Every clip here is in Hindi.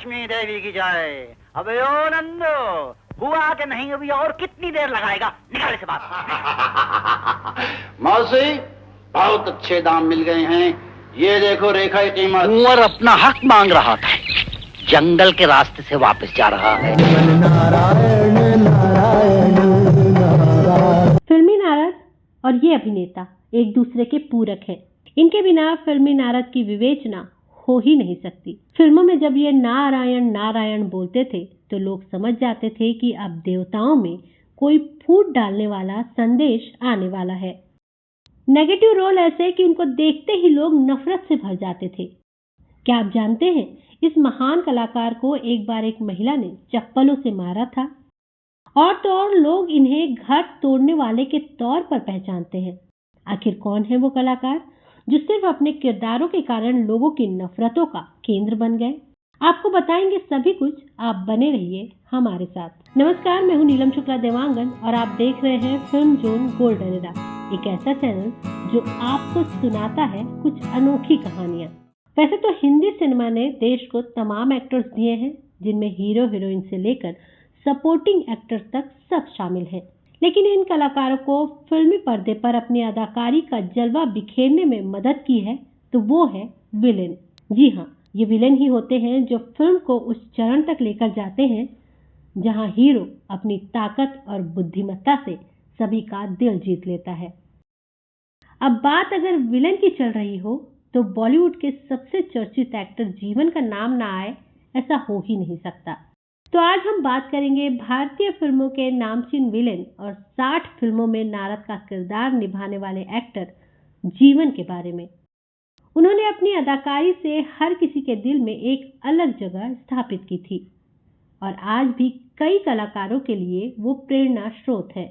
लक्ष्मी देवी की जय। अबे ओ नंदो, हुआ कि नहीं अभी और कितनी देर लगाएगा? निकाल से बात। मौसी, बहुत अच्छे दाम मिल गए हैं। ये देखो रेखा की कीमत। कुंवर अपना हक मांग रहा था, जंगल के रास्ते से वापस जा रहा है। नारायण नारायण नारायण। फिल्मी नारद और ये अभिनेता एक दूसरे के पूरक हैं। इनके बिना फिल्मी नारद की विवेचना हो ही नहीं सकती। फिल्मों में जब ये नारायण नारायण बोलते थे तो लोग समझ जाते थे कि अब देवताओं में कोई फूट डालने वाला संदेश आने वाला है। नेगेटिव रोल ऐसे कि उनको देखते ही लोग नफरत से भर जाते थे। क्या आप जानते हैं, इस महान कलाकार को एक बार एक महिला ने चप्पलों से मारा था और तो और लोग इन्हें घर तोड़ने वाले के तौर पर पहचानते हैं। आखिर कौन है वो कलाकार जो सिर्फ अपने किरदारों के कारण लोगों की नफरतों का केंद्र बन गए? आपको बताएंगे सभी कुछ, आप बने रहिए हमारे साथ। नमस्कार, मैं हूं नीलम शुक्ला देवांगन और आप देख रहे हैं फिल्म जोन गोल्डन एरा, एक ऐसा चैनल जो आपको सुनाता है कुछ अनोखी कहानियां। वैसे तो हिंदी सिनेमा ने देश को तमाम एक्टर्स दिए हैं, जिनमें हीरो हीरोइन से लेकर सपोर्टिंग एक्टर्स तक सब शामिल हैं। लेकिन इन कलाकारों को फिल्मी पर्दे पर अपनी अदाकारी का जलवा बिखेरने में मदद की है तो वो है विलेन। जी हाँ, ये विलेन ही होते हैं जो फिल्म को उस चरण तक लेकर जाते हैं जहां हीरो अपनी ताकत और बुद्धिमत्ता से सभी का दिल जीत लेता है। अब बात अगर विलेन की चल रही हो तो बॉलीवुड के सबसे चर्चित एक्टर जीवन का नाम ना आए, ऐसा हो ही नहीं सकता। तो आज हम बात करेंगे भारतीय फिल्मों के नामचीन विलेन और 60 फिल्मों में नारद का किरदार निभाने वाले एक्टर जीवन के बारे में। उन्होंने अपनी अदाकारी से हर किसी के दिल में एक अलग जगह स्थापित की थी और आज भी कई कलाकारों के लिए वो प्रेरणा स्रोत है।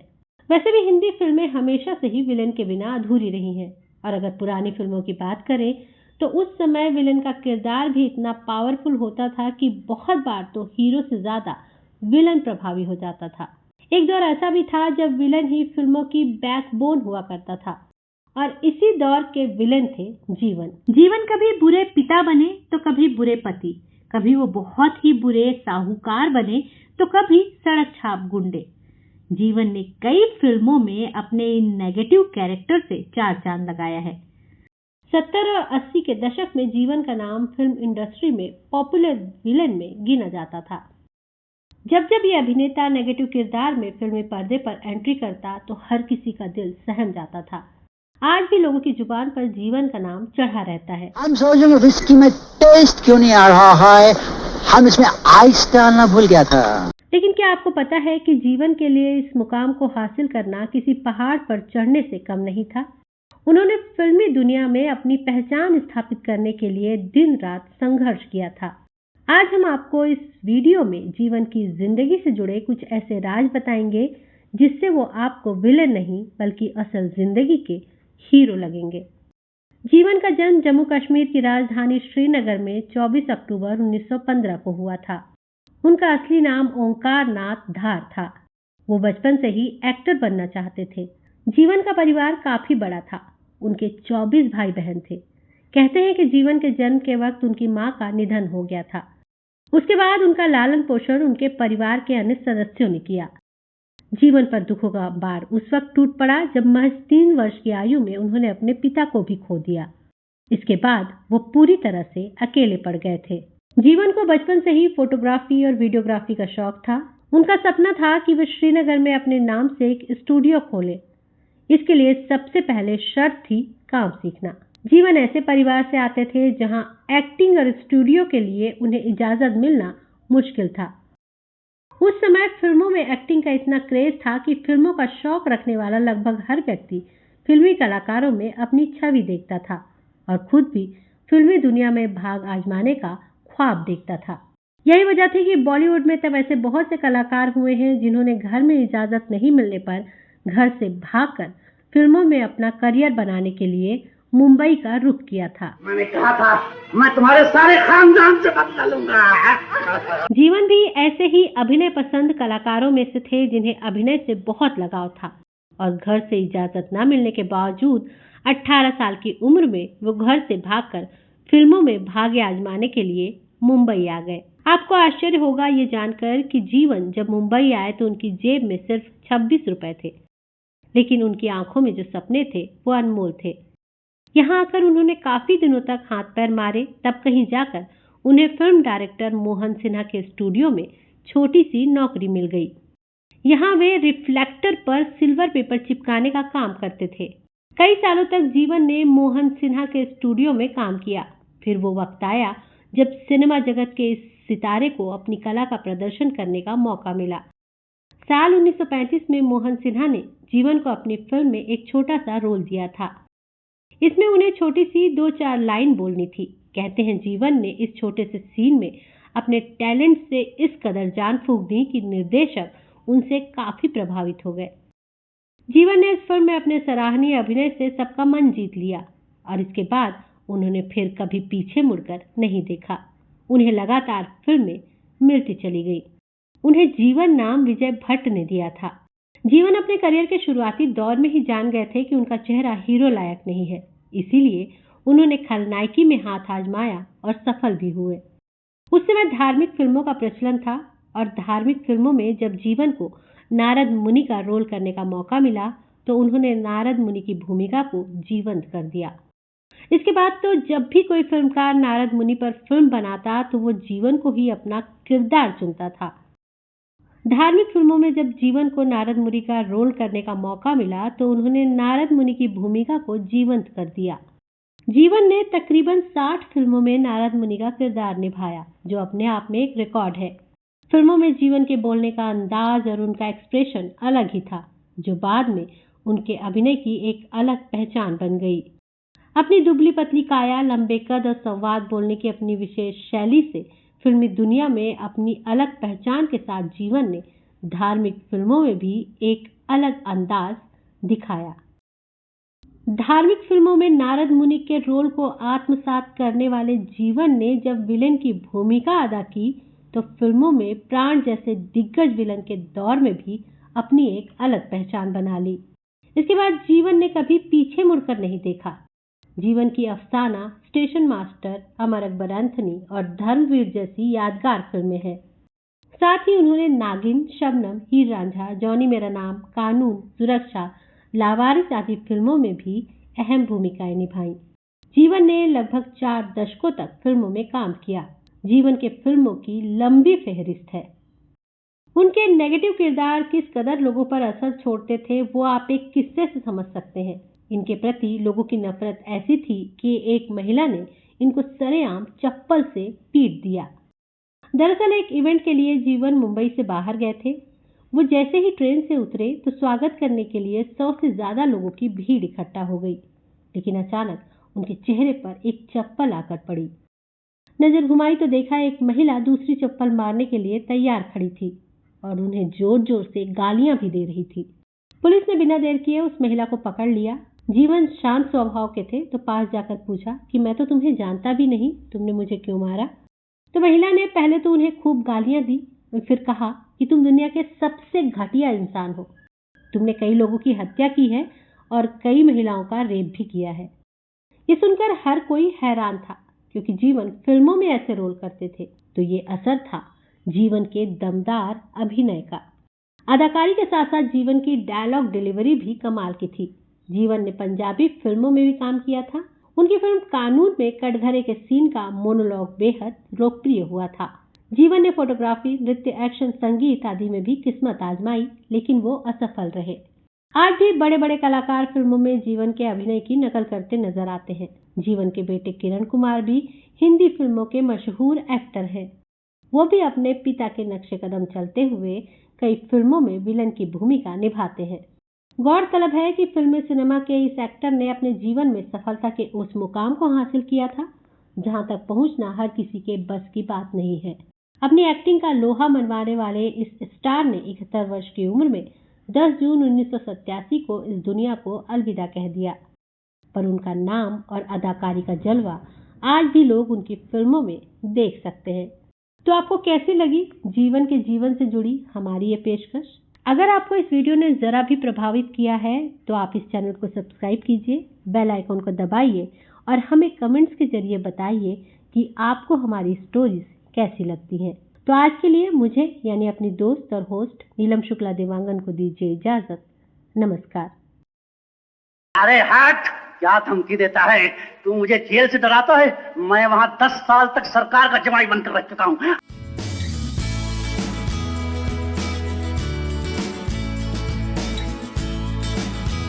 वैसे भी हिंदी फिल्में हमेशा से ही विलेन के बिना अधूरी रही हैं और अगर पुरानी फिल्मों की बात करें तो उस समय विलेन का किरदार भी इतना पावरफुल होता था कि बहुत बार तो हीरो से ज्यादा विलेन प्रभावी हो जाता था। एक दौर ऐसा भी था जब विलेन ही फिल्मों की बैकबोन हुआ करता था और इसी दौर के विलेन थे जीवन। जीवन कभी बुरे पिता बने तो कभी बुरे पति, कभी वो बहुत ही बुरे साहूकार बने तो कभी सड़क छाप गुंडे। जीवन ने कई फिल्मों में अपने इन नेगेटिव कैरेक्टर से चार चांद लगाया है। 70 और 80 के दशक में जीवन का नाम फिल्म इंडस्ट्री में पॉपुलर विलेन में गिना जाता था। जब जब ये अभिनेता नेगेटिव किरदार में फिल्मी पर्दे पर एंट्री करता तो हर किसी का दिल सहम जाता था। आज भी लोगों की जुबान पर जीवन का नाम चढ़ा रहता है। हम सोचेंगे विस्की में टेस्ट क्यों नहीं आ रहा है, हम इसमें आइस डालना भूल गया था। लेकिन क्या आपको पता है कि जीवन के लिए इस मुकाम को हासिल करना किसी पहाड़ पर चढ़ने से कम नहीं था। उन्होंने फिल्मी दुनिया में अपनी पहचान स्थापित करने के लिए दिन रात संघर्ष किया था। आज हम आपको इस वीडियो में जीवन की जिंदगी से जुड़े कुछ ऐसे राज बताएंगे जिससे वो आपको विलेन नहीं बल्कि असल जिंदगी के हीरो लगेंगे। जीवन का जन्म जम्मू कश्मीर की राजधानी श्रीनगर में 24 अक्टूबर 1915 को हुआ था। उनका असली नाम ओंकार नाथ धार था। वो बचपन से ही एक्टर बनना चाहते थे। जीवन का परिवार काफी बड़ा था। उनके 24 भाई बहन थे। कहते हैं कि जीवन के जन्म के वक्त उनकी मां का निधन हो गया था। उसके बाद उनका लालन पोषण उनके परिवार के अन्य सदस्यों ने किया। जीवन पर दुखों का बार उस वक्त टूट पड़ा जब महज 3 वर्ष की आयु में उन्होंने अपने पिता को भी खो दिया। इसके बाद वो पूरी तरह से अकेले पड़ गए थे। जीवन को बचपन से ही फोटोग्राफी और वीडियोग्राफी का शौक था। उनका सपना था कि वे श्रीनगर में अपने नाम से एक स्टूडियो खोलें। इसके लिए सबसे पहले शर्त थी काम सीखना। जीवन ऐसे परिवार से आते थे जहां एक्टिंग और स्टूडियो के लिए उन्हें इजाजत मिलना मुश्किल था। उस समय फिल्मों में एक्टिंग का इतना क्रेज था कि फिल्मों का शौक रखने वाला लगभग हर व्यक्ति फिल्मी कलाकारों में अपनी छवि देखता था और खुद भी फिल्मी दुनिया में भाग आजमाने का ख्वाब देखता था। यही वजह थी कि बॉलीवुड में तब ऐसे बहुत से कलाकार हुए हैं जिन्होंने घर में इजाजत नहीं मिलने पर घर से भागकर फिल्मों में अपना करियर बनाने के लिए मुंबई का रुख किया था। मैंने कहा था मैं तुम्हारे सारे खानदान से बदला लूंगा। जीवन भी ऐसे ही अभिनय पसंद कलाकारों में से थे जिन्हें अभिनय से बहुत लगाव था और घर से इजाजत न मिलने के बावजूद 18 साल की उम्र में वो घर से भागकर फिल्मों में भाग्य आजमाने के लिए मुंबई आ गए। आपको आश्चर्य होगा ये जानकर कि जीवन जब मुंबई आए तो उनकी जेब में सिर्फ 26 रुपए थे, लेकिन उनकी आंखों में जो सपने थे वो अनमोल थे। यहाँ आकर उन्होंने काफी दिनों तक हाथ पैर मारे, तब कहीं जाकर उन्हें फिल्म डायरेक्टर मोहन सिन्हा के स्टूडियो में छोटी सी नौकरी मिल गई। यहाँ वे रिफ्लेक्टर पर सिल्वर पेपर चिपकाने का काम करते थे। कई सालों तक जीवन ने मोहन सिन्हा के स्टूडियो में काम किया। फिर वो वक्त आया जब सिनेमा जगत के इस सितारे को अपनी कला का प्रदर्शन करने का मौका मिला। साल 1935 में मोहन सिन्हा ने जीवन को अपनी फिल्म में एक छोटा सा रोल दिया था। इसमें उन्हें छोटी सी 2-4 लाइन बोलनी थी। कहते हैं जीवन ने इस छोटे से सीन में अपने टैलेंट से इस कदर जान फूंक दी कि निर्देशक उनसे काफी प्रभावित हो गए। जीवन ने इस फिल्म में अपने सराहनीय अभिनय से सबका मन जीत लिया और इसके बाद उन्होंने फिर कभी पीछे मुड़कर नहीं देखा। उन्हें लगातार फिल्में मिलती चली गई। उन्हें जीवन नाम विजय भट्ट ने दिया था। जीवन अपने करियर के शुरुआती दौर में ही जान गए थे कि उनका चेहरा हीरो लायक नहीं है, इसीलिए उन्होंने खलनायकी में हाथ आजमाया और सफल भी हुए। उस समय धार्मिक फिल्मों का प्रचलन था और धार्मिक फिल्मों में जब जीवन को नारद मुनि का रोल करने का मौका मिला तो उन्होंने नारद मुनि की भूमिका को जीवंत कर दिया। इसके बाद तो जब भी कोई फिल्मकार नारद मुनि पर फिल्म बनाता तो वो जीवन को ही अपना किरदार चुनता था। धार्मिक फिल्मों में जब जीवन को नारद मुनि का रोल करने का मौका मिला तो उन्होंने नारद मुनि की भूमिका को जीवंत कर दिया। जीवन ने तकरीबन 60 फिल्मों में नारद मुनि का किरदार निभाया, जो अपने आप में एक रिकॉर्ड है। फिल्मों में जीवन के बोलने का अंदाज और उनका एक्सप्रेशन अलग ही था, जो बाद में उनके अभिनय की एक अलग पहचान बन गई। अपनी दुबली पतली काया, लंबे कद और संवाद बोलने की अपनी विशेष शैली से फिल्मी दुनिया में अपनी अलग पहचान के साथ जीवन ने धार्मिक फिल्मों में भी एक अलग अंदाज दिखाया। धार्मिक फिल्मों में नारद मुनि के रोल को आत्मसात करने वाले जीवन ने जब विलेन की भूमिका अदा की तो फिल्मों में प्राण जैसे दिग्गज विलन के दौर में भी अपनी एक अलग पहचान बना ली। इसके बाद जीवन ने कभी पीछे मुड़कर नहीं देखा। जीवन की अफसाना, station master, Amar Akbar Anthony और धर्मवीर जैसी यादगार फिल्में हैं। साथ ही उन्होंने नागिन, शबनम, हीर रांझा, जॉनी मेरा नाम, कानून, सुरक्षा, लावारिस आदि फिल्मों में भी अहम भूमिकाएं निभाई। जीवन ने लगभग 4 दशकों तक फिल्मों में काम किया। जीवन के फिल्मों की लंबी फहरिस्त है। उनके नेगेटिव किरदार किस कदर लोगों पर असर छोड़ते थे वो आप एक किस्से से समझ सकते हैं। इनके प्रति लोगों की नफरत ऐसी थी कि एक महिला ने इनको सरेआम चप्पल से पीट दिया। दरअसल एक इवेंट के लिए जीवन मुंबई से बाहर गए थे। वो जैसे ही ट्रेन से उतरे तो स्वागत करने के लिए 100 से ज्यादा लोगों की भीड़ इकट्ठा हो गई, लेकिन अचानक उनके चेहरे पर एक चप्पल आकर पड़ी। नजर घुमाई तो देखा एक महिला दूसरी चप्पल मारने के लिए तैयार खड़ी थी और उन्हें जोर जोर से गालियां भी दे रही थी। पुलिस ने बिना देर किए उस महिला को पकड़ लिया। जीवन शांत स्वभाव के थे तो पास जाकर पूछा कि मैं तो तुम्हें जानता भी नहीं, तुमने मुझे क्यों मारा? तो महिला ने पहले तो उन्हें खूब गालियां दी और फिर कहा कि तुम दुनिया के सबसे घटिया इंसान हो। तुमने कई लोगों की हत्या की है और कई महिलाओं का रेप भी किया है। ये सुनकर हर कोई हैरान था, क्योंकि जीवन फिल्मों में ऐसे रोल करते थे तो ये असर था जीवन के दमदार अभिनय का। अदाकारी के साथ साथ जीवन की डायलॉग डिलीवरी भी कमाल की थी। जीवन ने पंजाबी फिल्मों में भी काम किया था। उनकी फिल्म कानून में कटघरे के सीन का मोनोलॉग बेहद लोकप्रिय हुआ था। जीवन ने फोटोग्राफी, नृत्य, एक्शन, संगीत आदि में भी किस्मत आजमाई, लेकिन वो असफल रहे। आज भी बड़े बड़े कलाकार फिल्मों में जीवन के अभिनय की नकल करते नजर आते हैं। जीवन के बेटे किरण कुमार भी हिंदी फिल्मों के मशहूर एक्टर हैं। वो भी अपने पिता के नक्शे कदम चलते हुए कई फिल्मों में विलन की भूमिका निभाते हैं। गौरतलब है कि फिल्मी सिनेमा के इस एक्टर ने अपने जीवन में सफलता के उस मुकाम को हासिल किया था जहां तक पहुंचना हर किसी के बस की बात नहीं है। अपनी एक्टिंग का लोहा मनवाने वाले इस स्टार ने 71 वर्ष की उम्र में 10 जून 1987 को इस दुनिया को अलविदा कह दिया, पर उनका नाम और अदाकारी का जलवा आज भी लोग उनकी फिल्मों में देख सकते हैं। तो आपको कैसी लगी जीवन के जीवन से जुड़ी हमारी ये पेशकश? अगर आपको इस वीडियो ने जरा भी प्रभावित किया है तो आप इस चैनल को सब्सक्राइब कीजिए, बेल आइकन को दबाइए और हमें कमेंट्स के जरिए बताइए कि आपको हमारी स्टोरीज कैसी लगती हैं। तो आज के लिए मुझे यानी अपनी दोस्त और होस्ट नीलम शुक्ला देवांगन को दीजिए इजाजत। नमस्कार। अरे हट, क्या धमकी देता है तू? मुझे जेल से डराता है? मैं वहाँ 10 साल तक सरकार का जमाई बनकर रह चुका हूँ।